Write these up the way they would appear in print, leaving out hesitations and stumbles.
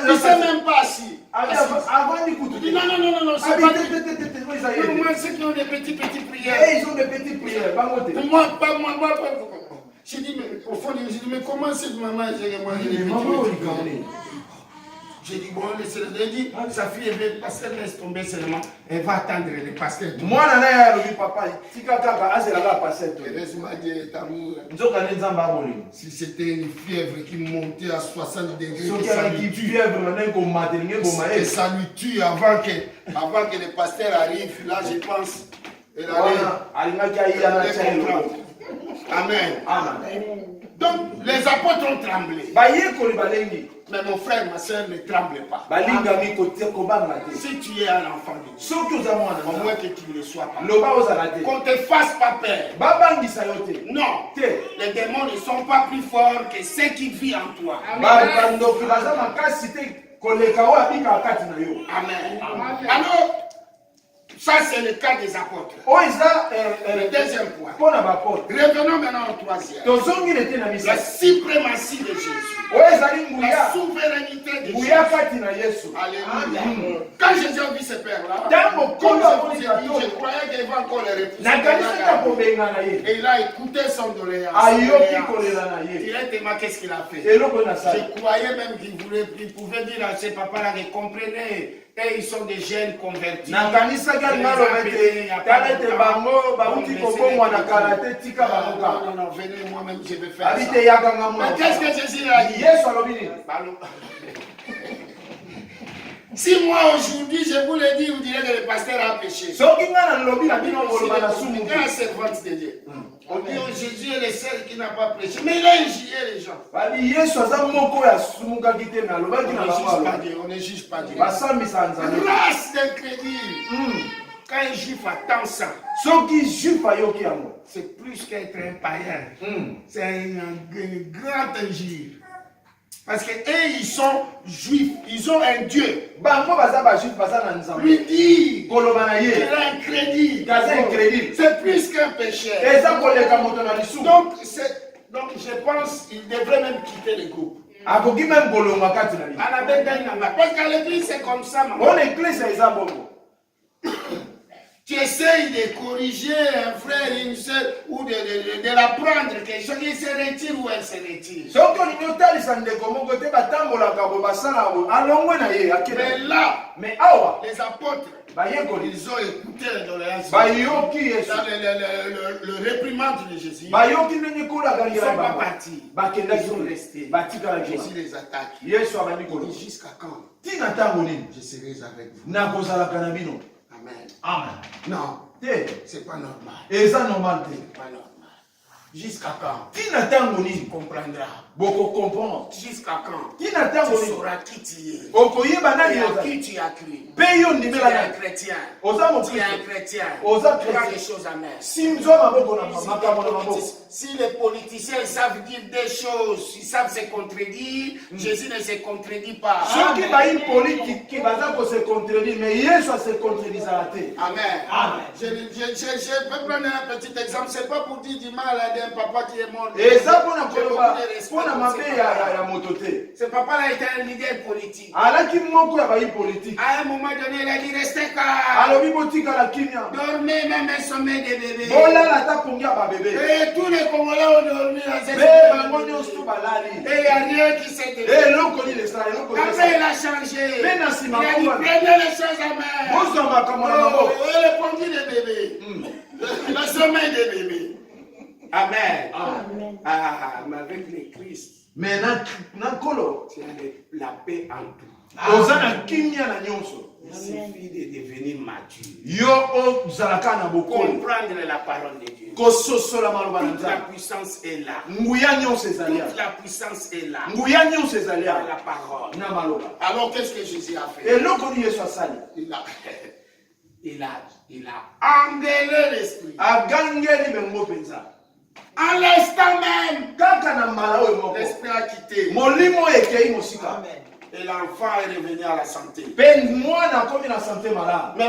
Il ne s'est même pas assis. Avant d'écouter. Non, c'est pas moi, ceux qui ont des petites prières. Ils ont des petites prières. Moi, pas moi. J'ai dit, mais au fond, j'ai dit, mais comment cette maman j'ai mangé les petites prières? J'ai dit, bon, laissez-le. Dit, sa fille, elle pasteur laisse tomber seulement. Elle va attendre le pasteur. Moi, je papa. Si c'était une fièvre qui montait à 60 degrés, que ça lui tue avant que le pasteur arrive, là, je pense. Amen. Donc, les apôtres ont tremblé. Mais mon frère, ma soeur ne tremble pas. Si tu es un enfant de Dieu, au moins que tu ne le sois pas. Qu'on ne te fasse pas peur. Non, les démons ne sont pas plus forts que ceux qui vivent en toi. Amen. Alors, ça c'est le cas des apôtres. Le deuxième point. Revenons maintenant au troisième. La suprématie de Jésus. La souveraineté de Jésus. Alléluia. Quand Jésus a vu ce père-là, je croyais qu'il va encore les repousser. Et il a écouté son doléance. Directement, qu'est-ce qu'il a fait? Je croyais même qu'il pouvait dire à ses papas-là de comprenez. Et ils sont des jeunes convertis. Non, venez moi-même, je vais faire ça. Mais qu'est-ce que Jésus a dit? Si moi aujourd'hui je vous le dis, vous direz que le pasteur a péché. C'est un servante de Dieu. On dit que Jésus est le seul qui n'a pas péché. Mais il a injurié les gens. On ne juge pas Dieu. Grâce d'incrédule. Quand un juif attend ça, c'est plus qu'être un païen. C'est un grand injure. Parce que eux, ils sont juifs, ils ont un Dieu. Lui dit, il a un crédit. C'est plus qu'un pécheur. Donc, je pense qu'il devrait même quitter le groupe. Parce qu'à l'église, c'est comme ça. Tu essayes de corriger un frère, une soeur, ou de l'apprendre quelque chose, il se retire ou elle se retire. Mais là, les apôtres, ils ont écouté les doléances, le réprimande de Jésus. Ils ne sont pas partis. Ils sont restés. Jésus les attaque. Il dit jusqu'à quand? Je serai avec vous. Amen. Non, c'est pas normal. C'est pas normal. Jusqu'à quand? Tu comprendras. Jusqu'à quand? Tu sauras qui tu es. Et à qui tu as cru. Tu es un chrétien. Tu es un chrétien. Prends les choses à main. Si les politiciens savent dire des choses, ils savent se contredire, Jésus ne se contredit pas. Amen. Je peux prendre un petit exemple. C'est pas pour dire du mal d'un papa qui est mort. Ce papa-là était un leader politique. À un moment donné, il a dit restez calme. Dormez même un sommeil de bébé. Et tous les Congolais ont dormi dans cette et il n'y a rien qui s'est déroulé. Après, il a changé. Il a dit prenez les choses à main. Il répondit des bébés. Le sommeil des bébés. Amen. Mais avec le Christ, tu as la paix en tout. Il suffit de devenir mature. Comprendre la parole de Dieu. Toute la puissance est là. Toute la puissance est là. Dans la parole. Alors qu'est-ce que Jésus a fait? Il a engueulé l'esprit. En l'instant même, l'esprit a quitté. Et l'enfant est revenu à la santé. Mais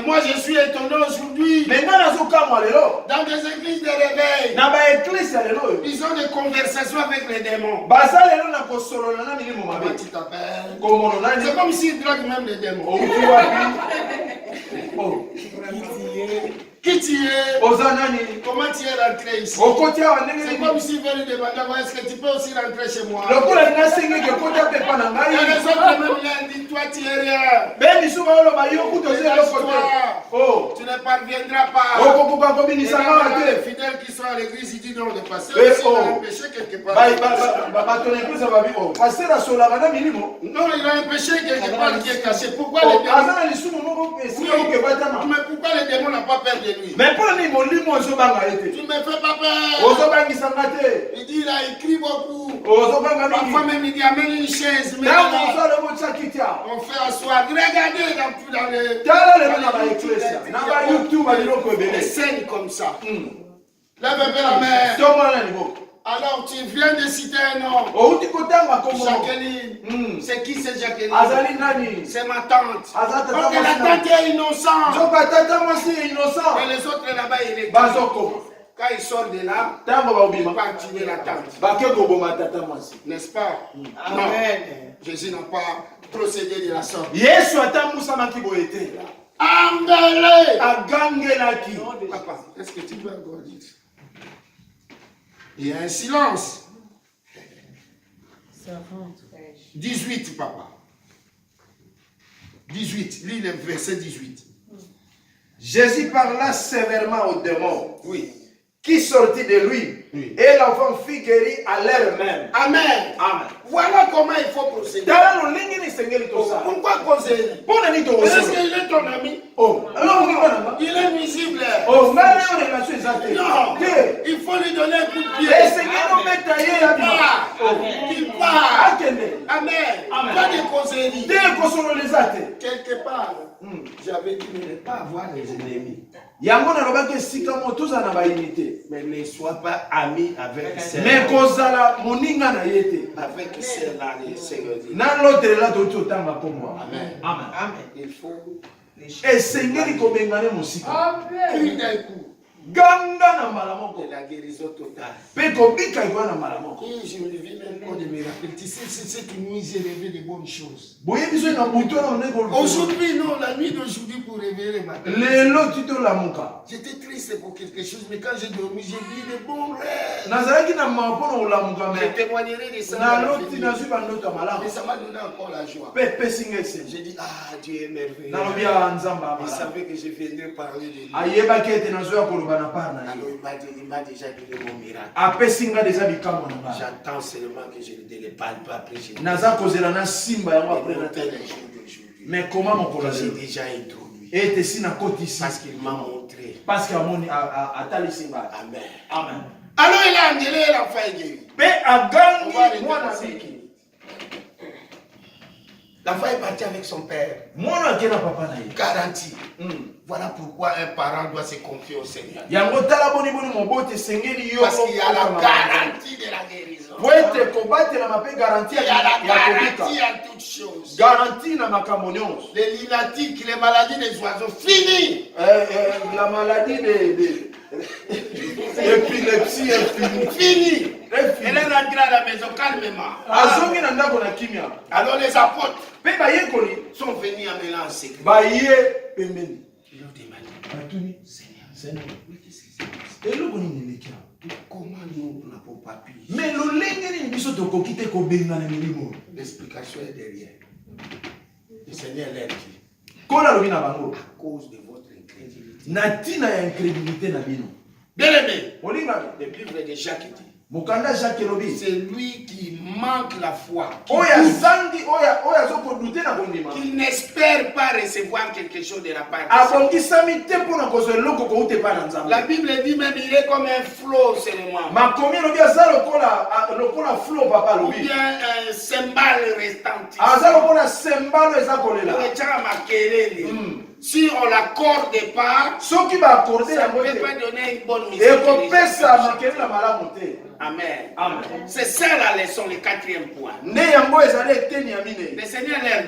moi je suis étonné aujourd'hui. Dans des églises de réveil, ils ont des conversations avec les démons. Comment tu t'appelles? C'est comme s'ils droguent même les démons. Qui tu es? Comment tu es rentré ici? C'est comme s'ils veulent demander, est-ce que tu peux aussi rentrer chez moi? Et les autres même viennent dire, toi tu es rien. Tu ne parviendras pas. Et les fidèles qui sont à l'église, ils disent non, de passer aussi dans un péché quelque part. Non, il a un péché quelque part qui est caché. Pourquoi les démons n'ont pas peur de lui? Mais pour les mots, tu ne me fais pas peur. Il dit, il a écrit beaucoup. Parfois même, il dit, amène une chaise. On fait asseoir. Regardez dans les scènes comme ça. Lève un peu la main. Alors, tu viens de citer un nom. Jacqueline. C'est qui c'est Jacqueline? C'est ma tante. Donc, la tante est innocente. Et les autres là-bas, il est. Quand il sort de là, il va tuer la tante. N'est-ce pas? Amen. Jésus n'a pas procédé de la sorte. Papa, est-ce que tu peux encore dire? Il y a un silence. 18, papa. 18, lis le verset 18. Jésus parla sévèrement aux démons. Oui. Qui sortit de lui. Oui. Et l'enfant fut guéri à l'heure même. Amen. Amen. Voilà comment il faut procéder. Pourquoi procéder? Est-ce qu'il est ton ami? Il est visible. Non. Il faut lui donner un coup de pied. Il part. Amen. Pas de causerie. Quelque part, j'avais dit de ne pas avoir des ennemis. Mais ne sois pas ami avec celle-là. Avec celle-là, les Seigneurs. Amen. Il faut crie d'un coup. Et la guérison totale. Et je me vis même pas de miracle. Tu sais, cette nuit, j'ai rêvé de bonnes choses. Aujourd'hui, non, la nuit d'aujourd'hui pour réveiller le matin. J'étais triste pour quelque chose, mais quand j'ai dormi, j'ai vu de bons rêves. Je témoignerai de ça. Mais ça m'a donné encore la joie. J'ai dit, ah, Dieu est merveilleux. Il savait que je viendrais parler de lui. Alors il m'a déjà donné mon miracle. J'attends seulement que je ne le parle pas après. Mais comment mon collègue? J'ai déjà introduit. Parce qu'il m'a montré. Amen. Amen. Alors il a engueulé l'enfant guéri. L'enfant est parti avec son père. Garantie. Voilà pourquoi un parent doit se confier au Seigneur. Parce qu'il y a la garantie de la guérison. Il y a la garantie en toutes choses. Les lunatiques, les maladies des oiseaux, fini. La maladie de l'épilepsie est finie. Elle est rentrée à la maison calmement. Alors les apôtres sont venus amener un secret. Ils ont demandé, Seigneur, qu'est-ce qui se passe? Comment nous n'avons pas pu? L'explication est derrière. Le Seigneur l'a dit. À cause de votre incrédulité. Bien aimé, le livre de Jacques dit. C'est lui qui manque la foi. Qui n'espère pas recevoir quelque chose de la part de Dieu. La Bible dit même il est comme un flot seulement. Ou bien un cymbale retentit. Si on l'accorde pas, ça ne peut pas donner une bonne mission. Amen. Amen. C'est ça la leçon, le 4e point. Le Seigneur leur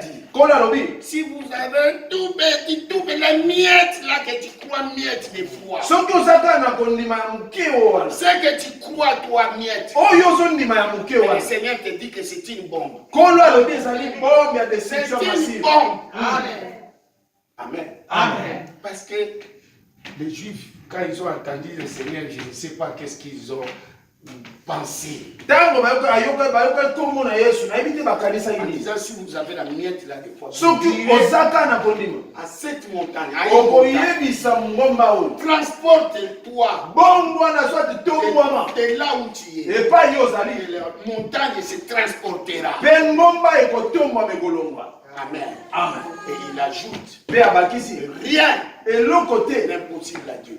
dit, si vous avez un tout petit, la miette là que tu crois miette de foi, ce que tu crois toi miette, le Seigneur te dit que c'est une bombe. C'est une bombe. Amen. Amen. Amen. Parce que les Juifs, quand ils ont entendu le Seigneur, je ne sais pas qu'est-ce qu'ils ont pensé. En disant, si vous avez la miette là de foi, à cette montagne, transporte-toi de là où tu es. Et la montagne se transportera. Amen. Amen. Et il ajoute, rien n'est impossible à Dieu.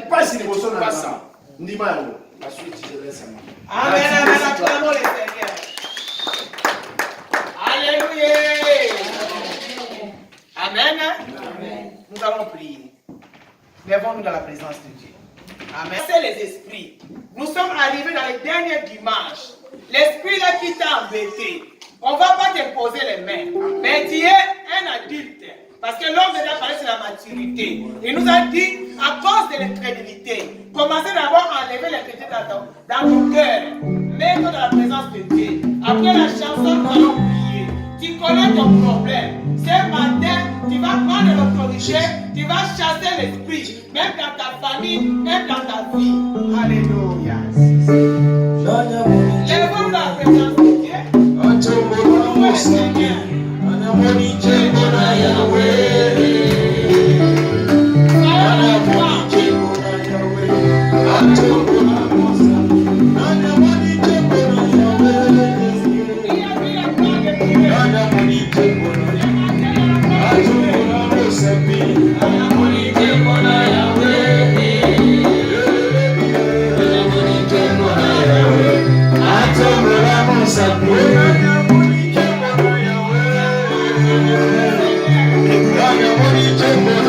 Pas ça. La suite, je laisse à moi. Amen. Amen. Acclamons le Seigneur. Alléluia. Amen. Amen. Nous allons prier. Lèvons-nous dans la présence de Dieu. Amen. C'est les esprits. Nous sommes arrivés dans les derniers dimanches. L'esprit là qui t'a embêté. On ne va pas te poser les mains. Mais tu es un adulte. Parce que l'homme déjà parlé sur la maturité. Il nous a dit, à cause de l'incrédulité, commencez d'abord à enlever l'incrédulité dans ton cœur. Mets-toi dans la présence de Dieu. Après la chanson, nous allons prier. Tu connais ton problème. Ce matin, tu vas prendre l'autorité, tu vas chasser l'esprit, même dans ta famille, même dans ta vie. Alléluia. Lève-nous dans la présence de Dieu. Louez le Seigneur. Thank you.